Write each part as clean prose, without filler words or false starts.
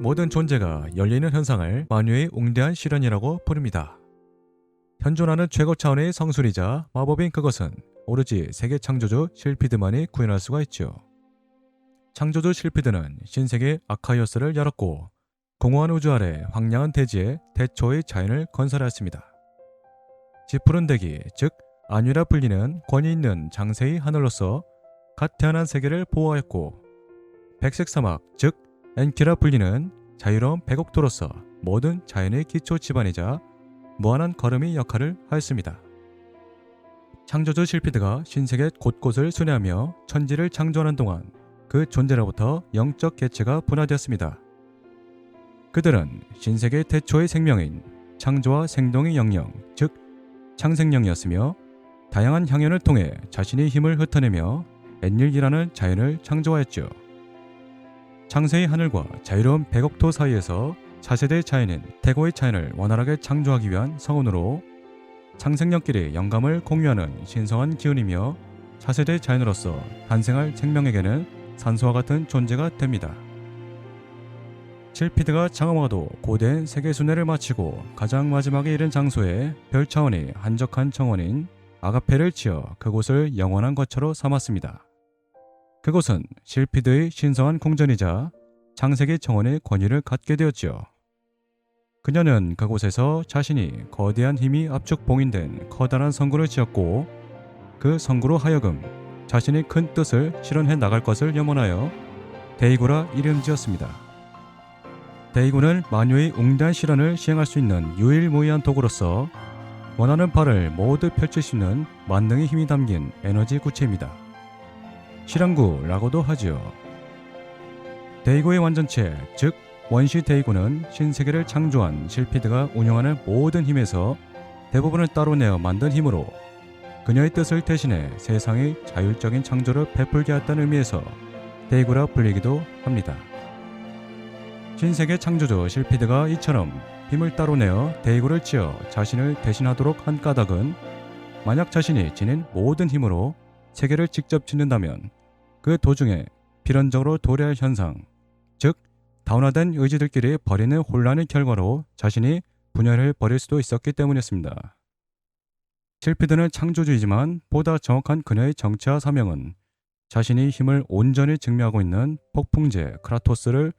모든 존재가 열리는 현상을 만유의 웅대한 실현이라고 부릅니다. 현존하는 최고 차원의 성술이자 마법인 그것은 오로지 세계 창조주 실피드만이 구현할 수가 있죠. 창조주 실피드는 신세계 아카이오스를 열었고 공허한 우주 아래 황량한 대지에 태초의 자연을 건설하였습니다. 지푸른 대기, 즉 안위라 불리는 권위 있는 장세의 하늘로서 갓 태어난 세계를 보호하였고 백색 사막, 즉 엔키라 불리는 자유로운 백옥토로서 모든 자연의 기초 지반이자 무한한 걸음의 역할을 하였습니다. 창조주 실피드가 신세계 곳곳을 순회하며 천지를 창조하는 동안 그 존재로부터 영적 개체가 분화되었습니다. 그들은 신세계 태초의 생명인 창조와 생동의 영영, 즉 창생령이었으며 다양한 향연을 통해 자신의 힘을 흩어내며 엔일이라는 자연을 창조하였죠. 창세의 하늘과 자유로운 백옥토 사이에서 차세대 자연인 태고의 자연을 원활하게 창조하기 위한 성운으로 창생령끼리 영감을 공유하는 신성한 기운이며 차세대 자연으로서 탄생할 생명에게는 산소와 같은 존재가 됩니다. 실피드가 장엄하도 고된 세계 순회를 마치고 가장 마지막에 이른 장소에 별 차원의 한적한 정원인 아가페를 지어 그곳을 영원한 거처로 삼았습니다. 그곳은 실피드의 신성한 궁전이자 창세기 정원의 권위를 갖게 되었지요. 그녀는 그곳에서 자신이 거대한 힘이 압축 봉인된 커다란 성구를 지었고 그 성구로 하여금 자신의 큰 뜻을 실현해 나갈 것을 염원하여 데이고라 이름 지었습니다. 데이고는 만유의 웅대한 실현을 시행할 수 있는 유일무이한 도구로서 원하는 바를 모두 펼칠 수 있는 만능의 힘이 담긴 에너지 구체입니다. 실현구라고도 하지요. 데이고의 완전체, 즉 원시 데이고는 신세계를 창조한 실피드가 운영하는 모든 힘에서 대부분을 따로 내어 만든 힘으로 그녀의 뜻을 대신해 세상의 자율적인 창조를 베풀게 했다는 의미에서 데이고라 불리기도 합니다. 신세계 창조주 실피드가 이처럼 힘을 따로 내어 데이고를 지어 자신을 대신하도록 한 까닭은 만약 자신이 지닌 모든 힘으로 세계를 직접 짓는다면 그 도중에 필연적으로 도래할 현상, 즉 다운화된 의지들끼리 벌이는 혼란의 결과로 자신이 분열을 벌일 수도 있었기 때문이었습니다. 실피드는 창조주이지만 보다 정확한 그녀의 정체와 사명은 자신이 힘을 온전히 증명하고 있는 폭풍제 크라토스를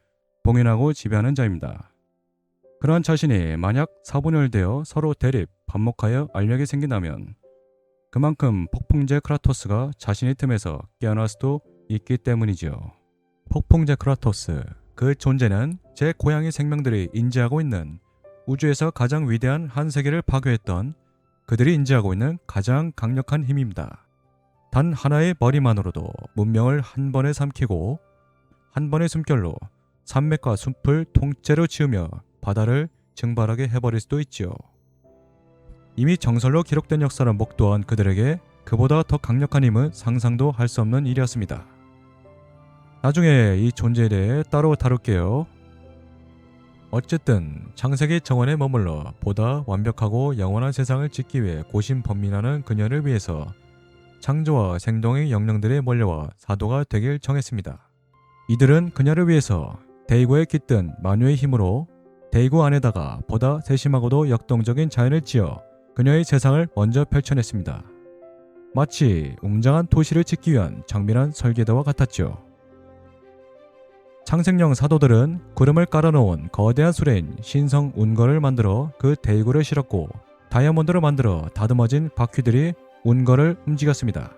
봉인하고 지배하는 자입니다. 그러한 자신이 만약 사분열되어 서로 대립, 반목하여 알력이 생긴다면 그만큼 폭풍제 크라토스가 자신의 틈에서 깨어날 수도 있기 때문이지요. 폭풍제 크라토스, 그 존재는 제 고향의 생명들이 인지하고 있는 우주에서 가장 위대한 한 세계를 파괴했던 그들이 인지하고 있는 가장 강력한 힘입니다. 단 하나의 머리만으로도 문명을 한 번에 삼키고 한 번의 숨결로 산맥과 숲을 통째로 지으며 바다를 증발하게 해버릴 수도 있지요. 이미 정설로 기록된 역사를 목도한 그들에게 그보다 더 강력한 힘은 상상도 할 수 없는 일이었습니다. 나중에 이 존재에 대해 따로 다룰게요. 어쨌든 창세기 정원에 머물러 보다 완벽하고 영원한 세상을 짓기 위해 고심번민하는 그녀를 위해서 창조와 생동의 영령들이 몰려와 사도가 되길 정했습니다. 이들은 그녀를 위해서 데이고에 깃든 만유의 힘으로 데이고 안에다가 보다 세심하고도 역동적인 자연을 지어 그녀의 세상을 먼저 펼쳐냈습니다. 마치 웅장한 도시를 짓기 위한 정밀한 설계도와 같았죠. 창생령 사도들은 구름을 깔아놓은 거대한 수레인 신성 운거를 만들어 그 데이고를 실었고 다이아몬드로 만들어 다듬어진 바퀴들이 운거를 움직였습니다.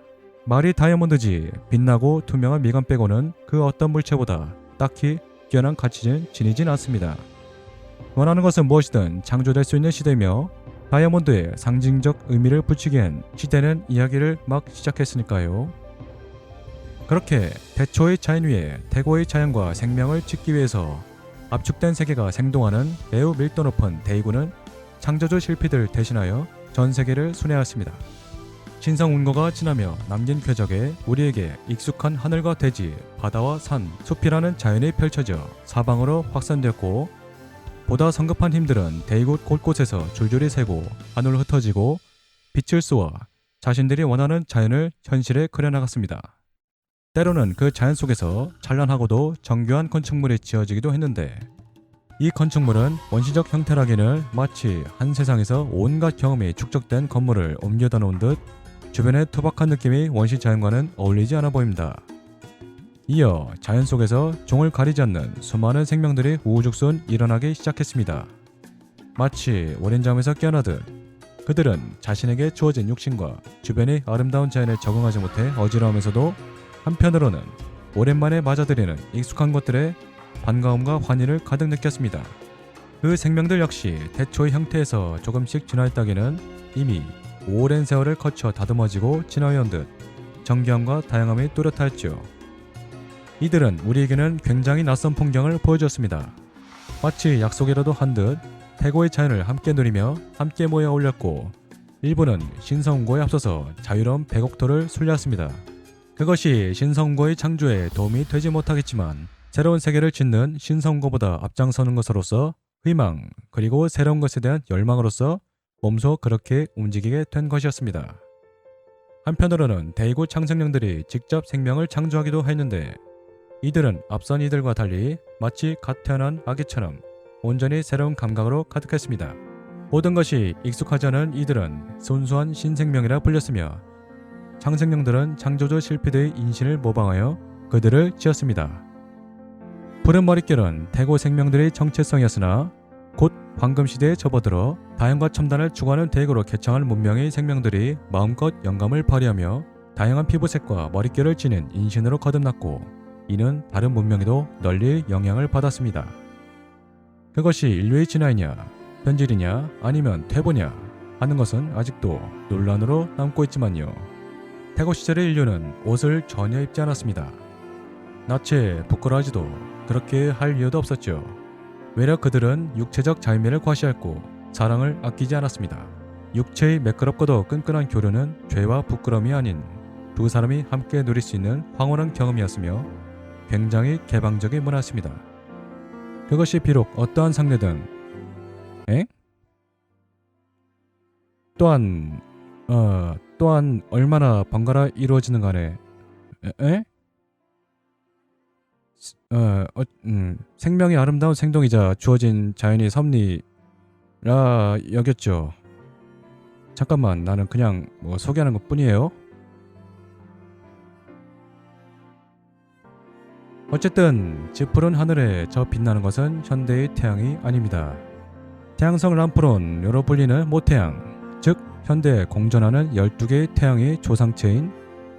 말이 다이아몬드지 빛나고 투명한 미간 빼고는 그 어떤 물체보다 딱히 뛰어난 가치는 지니진 않습니다. 원하는 것은 무엇이든 창조될 수 있는 시대이며 다이아몬드에 상징적 의미를 붙이기엔 시대는 이야기를 막 시작했으니까요. 그렇게 태초의 자연 위에 태고의 자연과 생명을 짓기 위해서 압축된 세계가 생동하는 매우 밀도 높은 데이고는 창조주 실피드를 대신하여 전 세계를 순회하였습니다. 신성 운거가 지나며 남긴 궤적에 우리에게 익숙한 하늘과 대지, 바다와 산, 숲이라는 자연이 펼쳐져 사방으로 확산되었고 보다 성급한 힘들은 데이고 곳곳에서 줄줄이 새고 하늘로 흩어지고 빛을 쏘아 자신들이 원하는 자연을 현실에 그려나갔습니다. 때로는 그 자연 속에서 찬란하고도 정교한 건축물이 지어지기도 했는데 이 건축물은 원시적 형태라기는 마치 한 세상에서 온갖 경험이 축적된 건물을 옮겨다 놓은 듯 주변의 투박한 느낌이 원시 자연과는 어울리지 않아 보입니다. 이어 자연 속에서 종을 가리지 않는 수많은 생명들이 우후죽순 일어나기 시작했습니다. 마치 오랜 잠에서 깨어나듯 그들은 자신에게 주어진 육신과 주변의 아름다운 자연에 적응하지 못해 어지러우면서도 한편으로는 오랜만에 맞아들이는 익숙한 것들에 반가움과 환희를 가득 느꼈습니다. 그 생명들 역시 태초의 형태에서 조금씩 진화했다기는 이미 오랜 세월을 거쳐 다듬어지고 진화해온 듯 정교함과 다양함이 뚜렷하였죠. 이들은 우리에게는 굉장히 낯선 풍경을 보여줬습니다. 마치 약속이라도 한 듯 태고의 자연을 함께 누리며 함께 모여 어울렸고 일부는 신성운고에 앞서서 자유로운 백옥토를 순례했습니다. 그것이 신성운고의 창조에 도움이 되지 못하겠지만 새로운 세계를 짓는 신성운고보다 앞장서는 것으로서 희망 그리고 새로운 것에 대한 열망으로서 몸소 그렇게 움직이게 된 것이었습니다. 한편으로는 데이고 창생령들이 직접 생명을 창조하기도 했는데 이들은 앞선 이들과 달리 마치 갓 태어난 아기처럼 온전히 새로운 감각으로 가득했습니다. 모든 것이 익숙하지 않은 이들은 순수한 신생명이라 불렸으며 창생령들은 창조주 실피드의 인신을 모방하여 그들을 지었습니다. 푸른 머릿결은 태고 생명들의 정체성이었으나 곧 황금시대에 접어들어 다양과 첨단을 추구하는 대국으로 개창한 문명의 생명들이 마음껏 영감을 발휘하며 다양한 피부색과 머릿결을 지닌 인신으로 거듭났고 이는 다른 문명에도 널리 영향을 받았습니다. 그것이 인류의 진화이냐, 변질이냐, 아니면 퇴보냐 하는 것은 아직도 논란으로 남고 있지만요. 태고 시절의 인류는 옷을 전혀 입지 않았습니다. 나체 부끄러워하지도 그렇게 할 이유도 없었죠. 외려 그들은 육체적 자유미를 과시했고 사랑을 아끼지 않았습니다. 육체의 매끄럽고도 끈끈한 교류는 죄와 부끄러움이 아닌 두 사람이 함께 누릴 수 있는 황홀한 경험이었으며 굉장히 개방적인 문화였습니다. 그것이 비록 어떠한 상대든 또한 얼마나 번갈아 이루어지는 간에 생명이 아름다운 생동이자 주어진 자연의 섭리라 여겼죠. 잠깐만, 나는 그냥 소개하는 것 뿐이에요. 어쨌든 짙푸른 하늘에 저 빛나는 것은 현대의 태양이 아닙니다. 태양성 람프론으로 불리는 모태양, 즉 현대에 공전하는 12개의 태양의 조상체인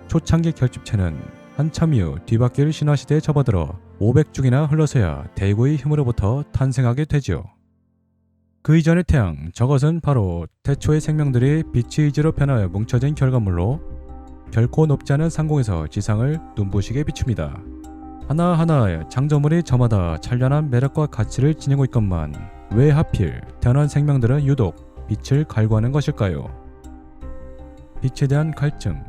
초창기 결집체는 한참 이후 뒤바뀔 신화시대에 접어들어 500주기나 흘러서야 대구의 힘으로부터 탄생하게 되죠. 그 이전의 태양, 저것은 바로 태초의 생명들이 빛의 의지로 변하여 뭉쳐진 결과물로 결코 높지 않은 상공에서 지상을 눈부시게 비춥니다. 하나하나의 창조물이 저마다 찬란한 매력과 가치를 지니고 있건만 왜 하필 태어난 생명들은 유독 빛을 갈구하는 것일까요? 빛에 대한 갈증.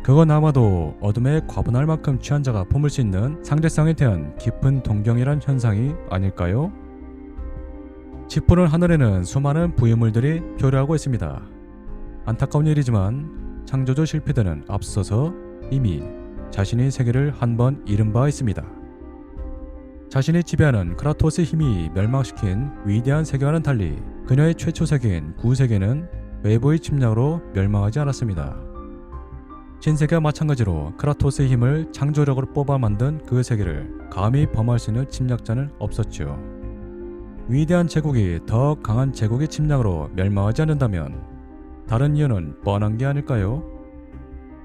그건 아마도 어둠에 과분할 만큼 취한 자가 품을 수 있는 상대성에 대한 깊은 동경이란 현상이 아닐까요? 짙푸른 하늘에는 수많은 부유물들이 표류하고 있습니다. 안타까운 일이지만 창조주 실피드는 앞서서 이미 자신의 세계를 한 번 잃은 바 있습니다. 자신이 지배하는 크라토스의 힘이 멸망시킨 위대한 세계와는 달리 그녀의 최초 세계인 구세계는 외부의 침략으로 멸망하지 않았습니다. 신세계와 마찬가지로 크라토스의 힘을 창조력으로 뽑아 만든 그 세계를 감히 범할 수 있는 침략자는 없었죠. 위대한 제국이 더 강한 제국의 침략으로 멸망하지 않는다면 다른 이유는 뻔한 게 아닐까요?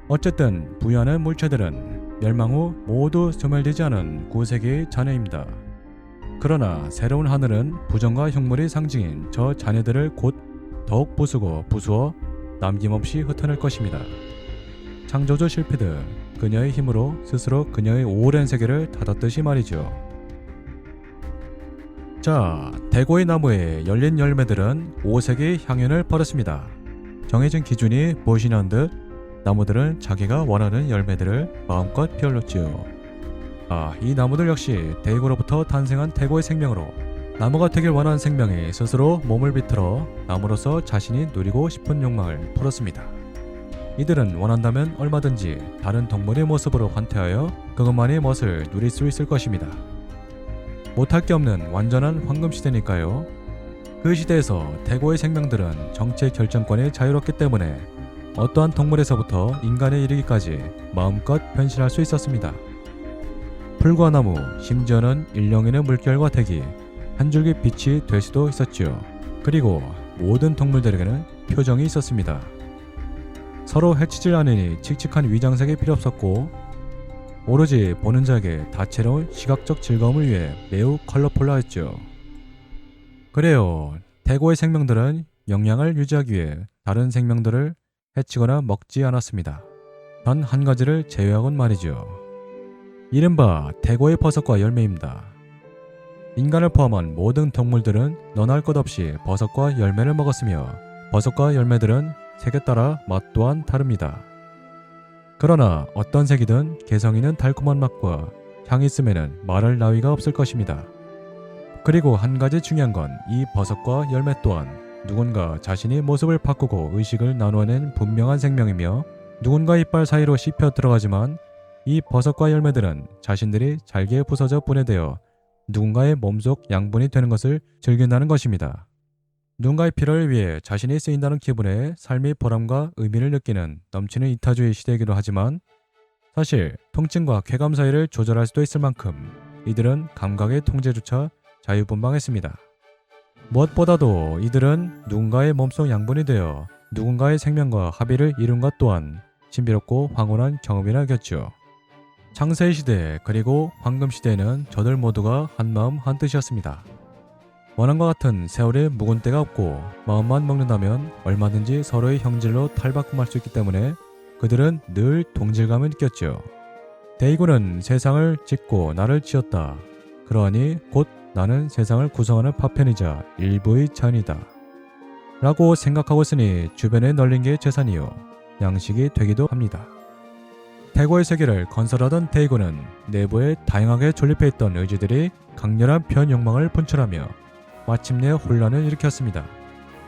어쨌든 부유하는 물체들은 멸망 후 모두 소멸되지 않은 구세계의 자녀입니다. 그러나 새로운 하늘은 부정과 흉물의 상징인 저 자녀들을 곧 더욱 부수고 부수어 남김없이 흩어낼 것입니다. 창조주 실피드, 그녀의 힘으로 스스로 그녀의 오랜 세계를 닫았듯이 말이죠. 자, 대고의 나무에 열린 열매들은 5세계의 향연을 벌였습니다. 정해진 기준이 무엇이냐는 듯 나무들은 자기가 원하는 열매들을 마음껏 피울렀지요. 이 나무들 역시 대고로부터 탄생한 태고의 생명으로 나무가 되길 원하는 생명이 스스로 몸을 비틀어 나무로서 자신이 누리고 싶은 욕망을 풀었습니다. 이들은 원한다면 얼마든지 다른 동물의 모습으로 환태하여 그것만의 멋을 누릴 수 있을 것입니다. 못할 게 없는 완전한 황금시대니까요. 그 시대에서 대고의 생명들은 정치의 결정권이 자유롭기 때문에 어떠한 동물에서부터 인간에 이르기까지 마음껏 변신할 수 있었습니다. 풀과 나무, 심지어는 일령인의 물결과 대기, 한 줄기 빛이 될 수도 있었죠. 그리고 모든 동물들에게는 표정이 있었습니다. 서로 해치질 않으니 칙칙한 위장색이 필요 없었고 오로지 보는 자에게 다채로운 시각적 즐거움을 위해 매우 컬러풀하였죠. 그래요. 대고의 생명들은 영양을 유지하기 위해 다른 생명들을 해치거나 먹지 않았습니다. 단 한 가지를 제외하곤 말이죠. 이른바 대고의 버섯과 열매입니다. 인간을 포함한 모든 동물들은 너나 할 것 없이 버섯과 열매를 먹었으며 버섯과 열매들은 색에 따라 맛 또한 다릅니다. 그러나 어떤 색이든 개성 있는 달콤한 맛과 향이 있음에는 말할 나위가 없을 것입니다. 그리고 한 가지 중요한 건 이 버섯과 열매 또한 누군가 자신이 모습을 바꾸고 의식을 나누어낸 분명한 생명이며 누군가 이빨 사이로 씹혀 들어가지만 이 버섯과 열매들은 자신들이 잘게 부서져 분해되어 누군가의 몸속 양분이 되는 것을 즐긴다는 것입니다. 누군가의 필요를 위해 자신이 쓰인다는 기분에 삶의 보람과 의미를 느끼는 넘치는 이타주의 시대이기도 하지만 사실 통증과 쾌감 사이를 조절할 수도 있을 만큼 이들은 감각의 통제조차 자유분방했습니다. 무엇보다도 이들은 누군가의 몸속 양분이 되어 누군가의 생명과 합의를 이룬 것 또한 신비롭고 황홀한 경험이라 여겼죠. 창세의 시대 그리고 황금시대에는 저들 모두가 한마음 한뜻이었습니다. 원한과 같은 세월의 묵은 때가 없고 마음만 먹는다면 얼마든지 서로의 형질로 탈바꿈할 수 있기 때문에 그들은 늘 동질감을 느꼈죠. 데이고는 세상을 짓고 나를 지었다. 그러하니 곧 나는 세상을 구성하는 파편이자 일부의 자연이다. 라고 생각하고 있으니 주변에 널린 게 재산이요. 양식이 되기도 합니다. 대고의 세계를 건설하던 데이고는 내부에 다양하게 존립해 있던 의지들이 강렬한 변욕망을 분출하며 마침내 혼란을 일으켰습니다.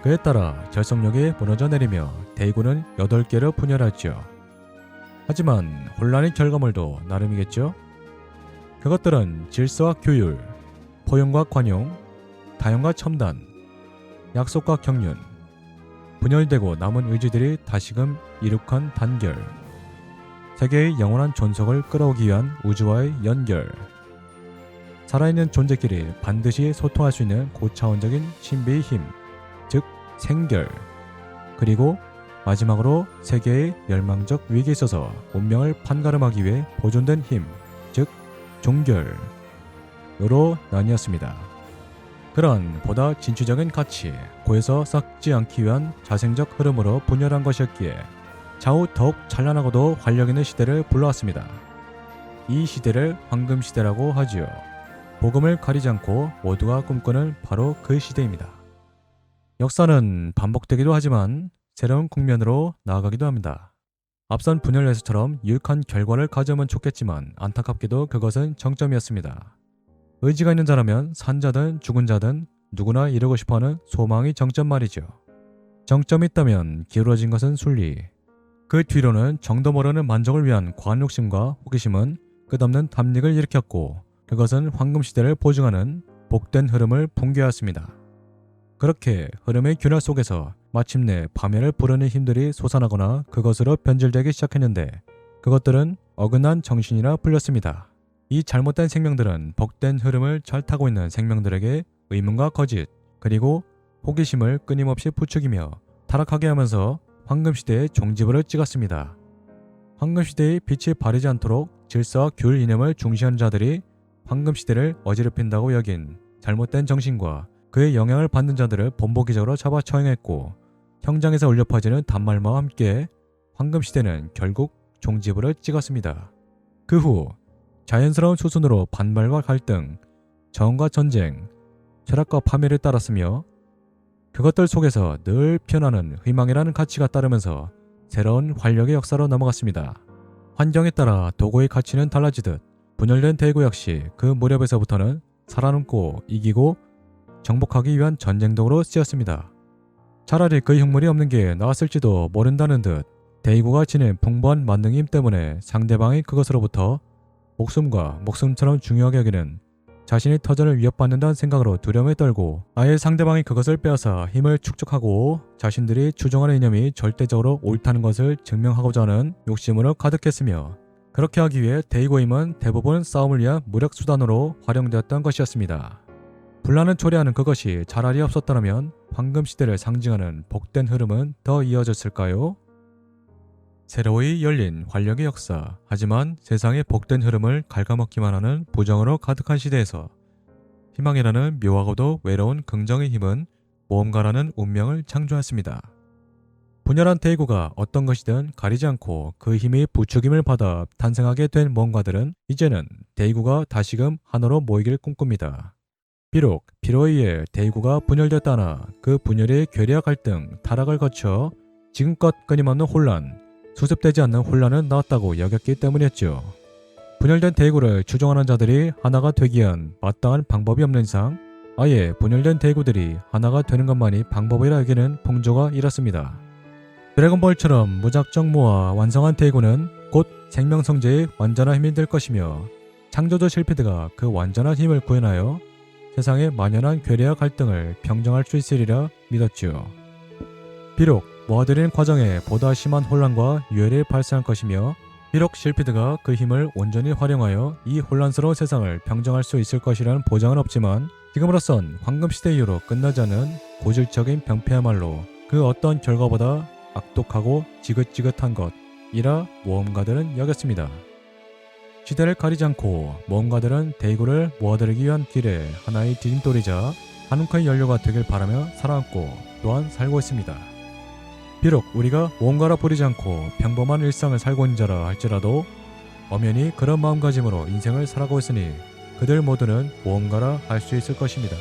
그에 따라 결속력이 무너져 내리며 데이고는 8개로 분열했죠. 하지만 혼란의 결과물도 나름이겠죠? 그것들은 질서와 규율, 포용과 관용, 다용과 첨단, 약속과 경륜, 분열되고 남은 의지들이 다시금 이룩한 단결, 세계의 영원한 존속을 끌어오기 위한 우주와의 연결, 살아있는 존재끼리 반드시 소통할 수 있는 고차원적인 신비의 힘, 즉 생결, 그리고 마지막으로 세계의 멸망적 위기에 있어서 운명을 판가름하기 위해 보존된 힘, 즉 종결, 요로 나뉘었습니다. 그런 보다 진취적인 가치, 고에서 썩지 않기 위한 자생적 흐름으로 분열한 것이었기에 좌우 더욱 찬란하고도 활력 있는 시대를 불러왔습니다. 이 시대를 황금시대라고 하지요. 복음을 가리지 않고 모두가 꿈꾸는 바로 그 시대입니다. 역사는 반복되기도 하지만 새로운 국면으로 나아가기도 합니다. 앞선 분열에서처럼 유익한 결과를 가져오면 좋겠지만 안타깝게도 그것은 정점이었습니다. 의지가 있는 자라면 산 자든 죽은 자든 누구나 이루고 싶어하는 소망이 정점 말이죠. 정점이 있다면 기울어진 것은 순리, 그 뒤로는 정도 모르는 만족을 위한 과한 욕심과 호기심은 끝없는 담력을 일으켰고 그것은 황금시대를 보증하는 복된 흐름을 붕괴하였습니다. 그렇게 흐름의 균열 속에서 마침내 파멸을 부르는 힘들이 솟아나거나 그것으로 변질되기 시작했는데 그것들은 어긋난 정신이라 불렸습니다. 이 잘못된 생명들은 복된 흐름을 잘 타고 있는 생명들에게 의문과 거짓 그리고 호기심을 끊임없이 부추기며 타락하게 하면서 황금시대의 종지부를 찍었습니다. 황금시대의 빛이 바르지 않도록 질서와 규율 이념을 중시하는 자들이 황금시대를 어지럽힌다고 여긴 잘못된 정신과 그의 영향을 받는 자들을 본보기적으로 잡아 처형했고 형장에서 울려 퍼지는 단말마와 함께 황금시대는 결국 종지부를 찍었습니다. 그 후 자연스러운 수순으로 반발과 갈등, 정과 전쟁, 철학과 파멸을 따랐으며 그것들 속에서 늘 피어나는 희망이라는 가치가 따르면서 새로운 활력의 역사로 넘어갔습니다. 환경에 따라 도구의 가치는 달라지듯 분열된 대구 역시 그 무렵에서부터는 살아남고 이기고 정복하기 위한 전쟁동으로 쓰였습니다. 차라리 그 흉물이 없는 게 나았을지도 모른다는 듯 대구가 지닌 풍부한 만능힘 때문에 상대방이 그것으로부터 목숨과 목숨처럼 중요하게 여기는 자신이 터전을 위협받는다는 생각으로 두려움에 떨고 아예 상대방이 그것을 빼앗아 힘을 축적하고 자신들이 추종하는 이념이 절대적으로 옳다는 것을 증명하고자 하는 욕심으로 가득했으며 그렇게 하기 위해 대의고임은 대부분 싸움을 위한 무력 수단으로 활용되었던 것이었습니다. 분란을 초래하는 그것이 차라리 없었더라면 황금시대를 상징하는 복된 흐름은 더 이어졌을까요? 새로이 열린 활력의 역사. 하지만 세상의 복된 흐름을 갉아먹기만 하는 부정으로 가득한 시대에서 희망이라는 묘하고도 외로운 긍정의 힘은 모험가라는 운명을 창조했습니다. 분열한 대구가 어떤 것이든 가리지 않고 그 힘이 부추김을 받아 탄생하게 된 모험가들은 이제는 대구가 다시금 하나로 모이길 꿈꿉니다. 비록 피로에 의해 대구가 분열되었다나 그 분열의 괴리와 갈등, 타락을 거쳐 지금껏 끊임없는 혼란, 수습되지 않는 혼란은 나왔다고 여겼기 때문이었죠. 분열된 대구를 추종하는 자들이 하나가 되기 위한 마땅한 방법이 없는 이상 아예 분열된 대구들이 하나가 되는 것만이 방법이라 여기는 풍조가 이렇습니다. 드래곤볼처럼 무작정 모아 완성한 대구는 곧 생명성제의 완전한 힘이 될 것이며 창조주 실피드가 그 완전한 힘을 구현하여 세상의 만연한 괴리와 갈등을 평정할 수 있으리라 믿었지요. 비록 모아들이는 과정에 보다 심한 혼란과 유혈이 발생할 것이며 비록 실피드가 그 힘을 온전히 활용하여 이 혼란스러운 세상을 평정할 수 있을 것이라는 보장은 없지만 지금으로선 황금시대 이후로 끝나지 않은 고질적인 병폐야말로 그 어떤 결과보다 악독하고 지긋지긋한 것이라 모험가들은 여겼습니다. 시대를 가리지 않고 모험가들은 대구를 모아들이기 위한 길에 하나의 디딤돌이자 한움큰 연료가 되길 바라며 살아왔고 또한 살고 있습니다. 비록 우리가 모험가라 부리지 않고 평범한 일상을 살고 있는 자라 할지라도 엄연히 그런 마음가짐으로 인생을 살아가고 있으니 그들 모두는 모험가라 할 수 있을 것입니다.